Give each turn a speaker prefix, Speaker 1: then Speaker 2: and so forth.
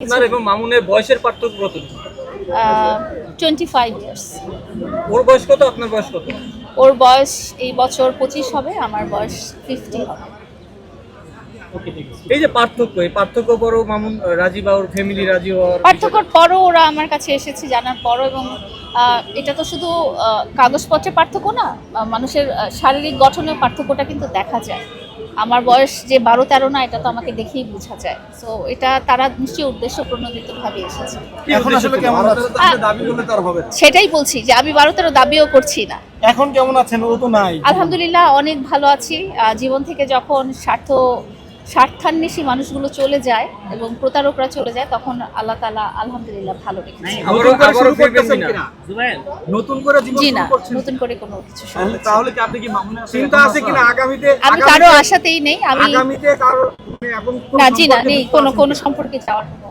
Speaker 1: আপনার এবং মামুনের বয়সের পার্থক্য কত?
Speaker 2: 25 ইয়ার্স।
Speaker 1: ওর বয়স কত, আপনার বয়স কত?
Speaker 2: ওর বয়স এই বছর 25 হবে, আমার বয়স 50 হবে।
Speaker 1: এই যে পার্থক্য, এই পার্থক্য বড় মামুন রাজি বা ওর ফ্যামিলি রাজি হওয়ার
Speaker 2: পার্থক্যর পরও ওরা আমার কাছে এসেছে জানার পরও, এবং এটা তো শুধু কাগজপত্রের পার্থক্য না, মানুষের শারীরিক গঠনের পার্থক্যটা কিন্তু দেখা যায়। আমার বয়স যে 12-13 না, এটা তো আমাকে দেখেই বোঝা যায়। সো এটা তারা নিশ্চয়ই উদ্দেশ্য প্রণোদিতভাবে এসেছে।
Speaker 3: এখন আসলে কেমন আছেন? দাবি করলে তো আর হবে না।
Speaker 2: সেটাই বলছি যে আমি 12-13 দাবিও করছি না।
Speaker 3: এখন কেমন আছেন? ও তো নাই।
Speaker 2: আলহামদুলিল্লাহ অনেক ভালো আছি। জীবন থেকে যখন স্বার্থান্বেষী মানুষগুলো চলে যায় এবং প্রতারকরা চলে যায়, তখন আল্লাহ তাআলা আলহামদুলিল্লাহ ভালো রেখেছে।
Speaker 1: আবারও ফিরবেন কিনা?
Speaker 3: নতুন করে জীবন
Speaker 2: জি
Speaker 3: শুরু
Speaker 2: না,
Speaker 3: করছেন?
Speaker 2: নতুন করে কোনো কিছু শুরু
Speaker 3: তাহলে
Speaker 2: করছি না।
Speaker 3: তাহলে কি আপনি কি মামুনের চিন্তা আছে কিনা আগামীতে?
Speaker 2: আমি কারো আশাতেই নেই। আমি
Speaker 3: আগামীতে কারো এখন
Speaker 2: না, জি না, নেই কোনো সম্পর্কে যাওয়ার কোনো